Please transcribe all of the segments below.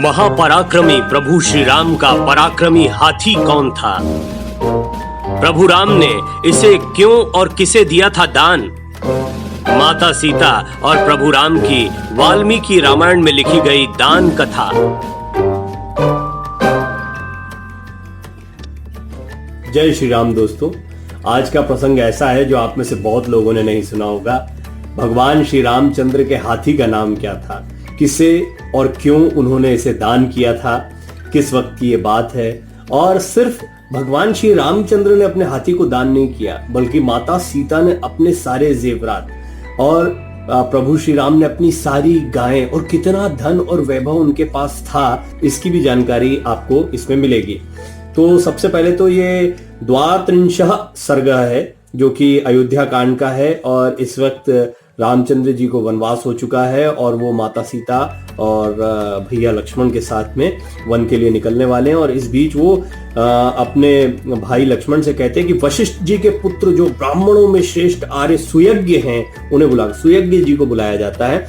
महापराक्रमी प्रभु श्री राम का पराक्रमी हाथी कौन था? प्रभु राम ने इसे क्यों और किसे दिया था दान? माता सीता और प्रभु राम की वाल्मीकि रामायण में लिखी गई दान कथा। जय श्री राम दोस्तों, आज का प्रसंग ऐसा है जो आप में से बहुत लोगों ने नहीं सुना होगा। भगवान श्री रामचंद्र के हाथी का नाम क्या था, किसे और क्यों उन्होंने इसे दान किया था, किस वक्त की ये बात है। और सिर्फ भगवान श्री रामचंद्र ने अपने हाथी को दान नहीं किया, बल्कि माता सीता ने अपने सारे जेवरात और प्रभु श्री राम ने अपनी सारी गायें और कितना धन और वैभव उनके पास था, इसकी भी जानकारी आपको इसमें मिलेगी। तो सबसे पहले तो ये द्वात्रिंशः सर्ग है जो कि अयोध्या कांड का है, और इस वक्त रामचंद्र जी को वनवास हो चुका है और वो माता सीता और भैया लक्ष्मण के साथ में वन के लिए निकलने वाले हैं। और इस बीच वो अपने भाई लक्ष्मण से कहते हैं कि वशिष्ठ जी के पुत्र जो ब्राह्मणों में श्रेष्ठ आर्य सुयज्ञ हैं, उन्हें सुयज्ञ जी को बुलाया जाता है।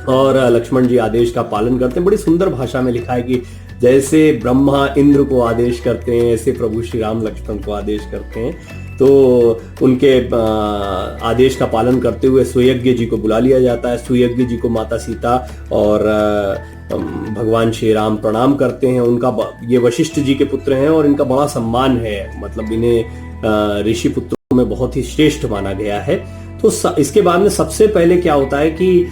और लक्ष्मण जी आदेश का पालन करते हैं। बड़ी सुंदर भाषा में लिखा है कि जैसे ब्रह्मा इंद्र को आदेश करते हैं, ऐसे प्रभु श्री राम लक्ष्मण को आदेश करते हैं। तो उनके आदेश का पालन करते हुए सुयज्ञ जी को बुला लिया जाता है। सुयज्ञ जी को माता सीता और भगवान श्री राम प्रणाम करते हैं। उनका ये वशिष्ठ जी के पुत्र हैं और इनका बड़ा सम्मान है, मतलब इन्हें ऋषि पुत्रों में बहुत ही श्रेष्ठ माना गया है। तो इसके बाद में सबसे पहले क्या होता है कि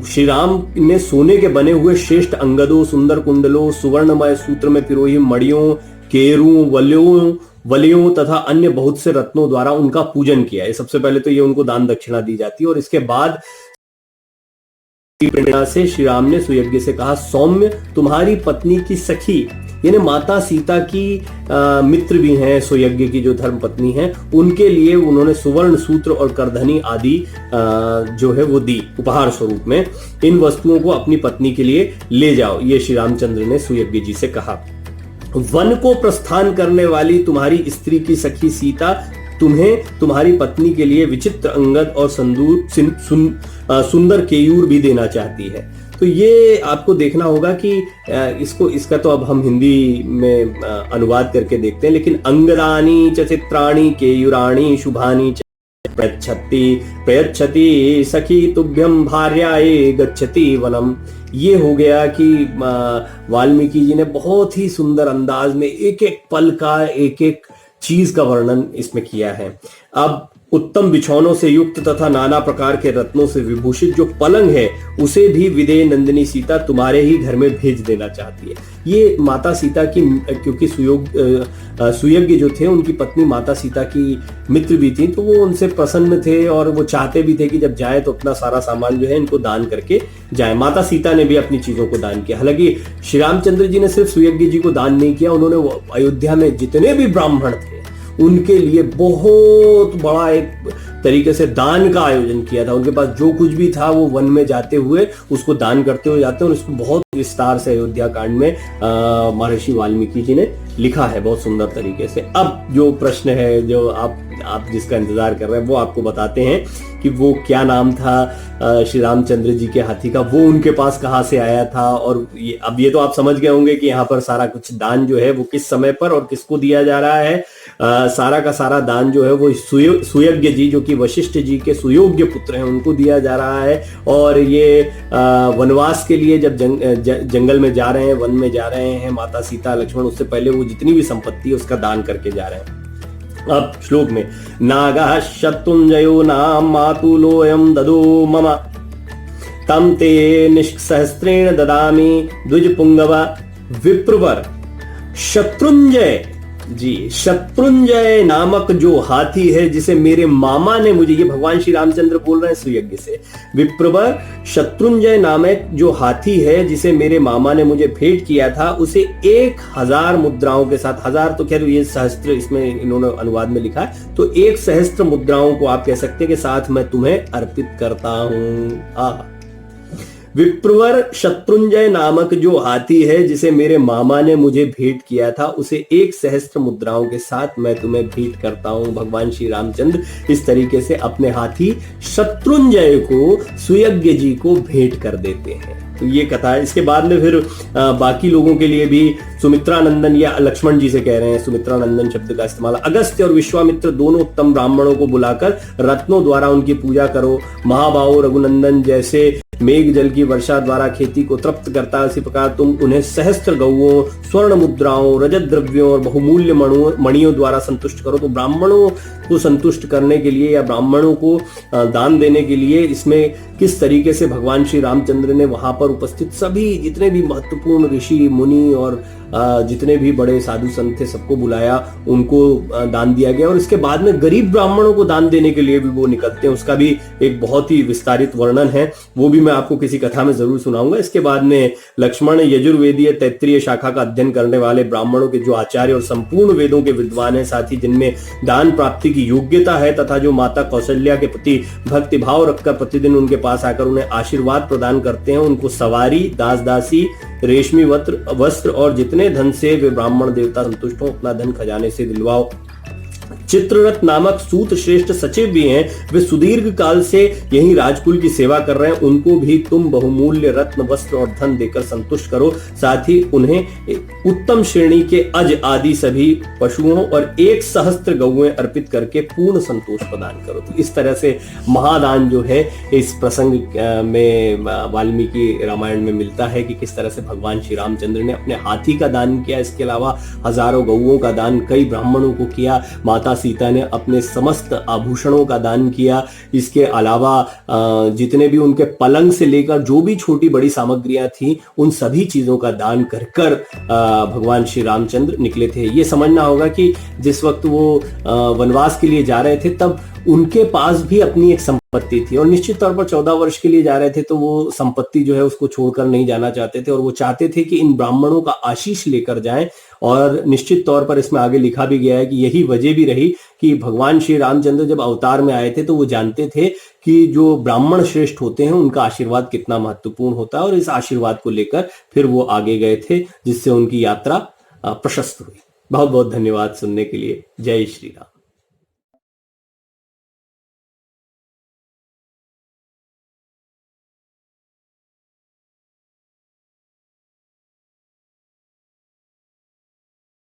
श्री राम ने सोने के बने हुए श्रेष्ठ अंगदों, सुंदर कुंडलों, सुवर्णमय सूत्र में पिरोही मड़ियों, केरों, वलियों तथा अन्य बहुत से रत्नों द्वारा उनका पूजन किया है। सबसे पहले तो ये उनको दान दक्षिणा दी जाती है। और इसके बाद प्रेरणा से श्री राम ने सुयज्ञ से कहा, सौम्य तुम्हारी पत्नी की सखी, यानी माता सीता की मित्र भी हैं सुयज्ञ की जो धर्म पत्नी हैं, उनके लिए उन्होंने सुवर्ण सूत्र और करधनी आदि जो है वो दी उपहार स्वरूप में। इन वस्तुओं को अपनी पत्नी के लिए ले जाओ, ये श्री रामचंद्र ने सुयज्ञ जी से कहा। वन को प्रस्थान करने वाली तुम्हारी स्त्री की सखी सीता तुम्हें तुम्हारी पत्नी के लिए विचित्र अंगद और सुंदर केयूर भी देना चाहती है। तो ये आपको देखना होगा कि इसका तो अब हम हिंदी में अनुवाद करके देखते हैं, लेकिन अंगदानी च चित्राणी केयूराणी शुभानी च प्रयच्छति सखी तुभ्यम भार्याये गच्छति वनम। ये हो गया कि वाल्मीकि जी ने बहुत ही सुंदर अंदाज में एक एक पल का, एक एक चीज का वर्णन इसमें किया है। अब उत्तम बिछौनों से युक्त तथा नाना प्रकार के रत्नों से विभूषित जो पलंग है, उसे भी विदेह नंदिनी सीता तुम्हारे ही घर में भेज देना चाहती है। ये माता सीता की, क्योंकि सुयज्ञ जो थे उनकी पत्नी माता सीता की मित्र भी थी, तो वो उनसे प्रसन्न थे और वो चाहते भी थे कि जब जाए तो अपना सारा सामान जो है इनको दान करके जाए। माता सीता ने भी अपनी चीजों को दान किया। हालांकि श्री रामचंद्र जी ने सिर्फ सुयज्ञ जी को दान नहीं किया, उन्होंने अयोध्या में जितने भी ब्राह्मण थे उनके लिए बहुत बड़ा एक तरीके से दान का आयोजन किया था। उनके पास जो कुछ भी था वो वन में जाते हुए उसको दान करते हुए जाते हैं। और इसको बहुत विस्तार से अयोध्या कांड में महर्षि वाल्मीकि जी ने लिखा है बहुत सुंदर तरीके से। अब जो प्रश्न है जो आप जिसका इंतजार कर रहे हैं, वो आपको बताते हैं कि वो क्या नाम था श्री रामचंद्र जी के हाथी का, वो उनके पास कहाँ से आया था। और अब ये तो आप समझ गए होंगे कि यहाँ पर सारा कुछ दान जो है वो किस समय पर और किसको दिया जा रहा है। सारा का सारा दान जो है वो सुयज्ञ जी, जो कि वशिष्ठ जी के सुयोग्य पुत्र हैं, उनको दिया जा रहा है। और ये वनवास के लिए जब जंगल में जा रहे हैं, वन में जा रहे हैं, माता सीता लक्ष्मण, उससे पहले वो जितनी भी संपत्ति है उसका दान करके जा रहे हैं। अब श्लोक में नागा शत्रुंजयो नाम मातुलोयम ददो मम तम ते निष्सहस्त्रेण ददामि द्विज पुंगव विप्रवर। शत्रुंजय जी, शत्रुंजय नामक जो हाथी है जिसे मेरे मामा ने मुझे, ये भगवान श्री रामचंद्र बोल रहे हैं सुयज्ञ से, विप्रवर शत्रुंजय नामक जो हाथी है जिसे मेरे मामा ने मुझे भेंट किया था, उसे 1000 मुद्राओं के साथ, 1000 तो खैर ये सहस्त्र इसमें इन्होंने अनुवाद में लिखा है, तो 1 सहस्त्र मुद्राओं को आप कह सकते हैं कि साथ मैं तुम्हें अर्पित करता हूं। विप्रवर शत्रुंजय नामक जो हाथी है जिसे मेरे मामा ने मुझे भेंट किया था, उसे 1 सहस्त्र मुद्राओं के साथ मैं तुम्हें भेंट करता हूं। भगवान श्री रामचंद्र इस तरीके से अपने हाथी शत्रुंजय को सुयज्ञ जी को भेंट कर देते हैं। तो ये कथा है। इसके बाद में फिर बाकी लोगों के लिए भी सुमित्रानंदन या लक्ष्मण जी से कह रहे हैं, सुमित्रानंदन शब्द का इस्तेमाल। अगस्त्य और विश्वामित्र दोनों उत्तम ब्राह्मणों को बुलाकर रत्नों द्वारा उनकी पूजा करो। महाबाहो रघुनंदन जैसे मेघ जल की वर्षा द्वारा खेती को तृप्त करता है, इसी प्रकार तुम उन्हें सहस्त्र गौओं, स्वर्ण मुद्राओं, रजत द्रव्यों और बहुमूल्य मणियों द्वारा संतुष्ट करो। तो ब्राह्मणों को संतुष्ट करने के लिए या ब्राह्मणों को दान देने के लिए इसमें किस तरीके से भगवान श्री रामचंद्र ने वहां पर उपस्थित सभी जितने भी महत्वपूर्ण ऋषि मुनि और जितने भी बड़े साधु संत थे सबको बुलाया, उनको दान दिया गया। और इसके बाद में गरीब ब्राह्मणों को दान देने के लिए भी वो निकलते हैं, उसका भी एक बहुत ही विस्तारित वर्णन है, वो भी मैं आपको किसी कथा में जरूर सुनाऊंगा। इसके बाद में लक्ष्मण यजुर्वेदीय तैत्तिरीय शाखा का अध्ययन करने वाले ब्राह्मणों के जो आचार्य और संपूर्ण वेदों के विद्वान है, साथ ही जिनमें दान प्राप्ति की योग्यता है तथा जो माता कौशल्या के प्रति भक्ति भाव रखकर प्रतिदिन उनके पास आकर उन्हें आशीर्वाद प्रदान करते हैं, उनको सवारी, दास दासी, रेशमी वस्त्र और जितने धन से वे ब्राह्मण देवता संतुष्ट हो अपना धन खजाने से दिलवाओ। चित्ररथ नामक सूत श्रेष्ठ सचिव भी हैं, वे सुदीर्घ काल से यही राजकुल की सेवा कर रहे हैं, उनको भी तुम बहुमूल्य रत्न वस्त्र और धन देकर संतुष्ट करो। साथ ही उन्हें उत्तम श्रेणी के अज आदि सभी पशुओं और 1,000 गौएं अर्पित करके पूर्ण संतोष प्रदान करो। तो इस तरह से महादान जो है इस प्रसंग में वाल्मीकि रामायण में मिलता है कि किस तरह से भगवान श्री रामचंद्र ने अपने हाथी का दान किया, इसके अलावा हजारों गौओं का दान कई ब्राह्मणों को किया, माता सीता ने अपने समस्त आभूषणों का दान किया। इसके अलावा जितने भी उनके पलंग से लेकर जो भी छोटी बड़ी सामग्रियां थी उन सभी चीजों का दान कर कर भगवान श्री रामचंद्र निकले थे। ये समझना होगा कि जिस वक्त वो वनवास के लिए जा रहे थे तब उनके पास भी अपनी एक संपत्ति थी और निश्चित तौर पर 14 वर्ष के लिए जा रहे थे, तो वो संपत्ति जो है उसको छोड़कर नहीं जाना चाहते थे और वो चाहते थे कि इन ब्राह्मणों का आशीष लेकर जाएं। और निश्चित तौर पर इसमें आगे लिखा भी गया है कि यही वजह भी रही कि भगवान श्री रामचंद्र जब अवतार में आए थे तो वो जानते थे कि जो ब्राह्मण श्रेष्ठ होते हैं उनका आशीर्वाद कितना महत्वपूर्ण होता है, और इस आशीर्वाद को लेकर फिर वो आगे गए थे, जिससे उनकी यात्रा प्रशस्त हुई। बहुत बहुत धन्यवाद सुनने के लिए। जय श्री राम।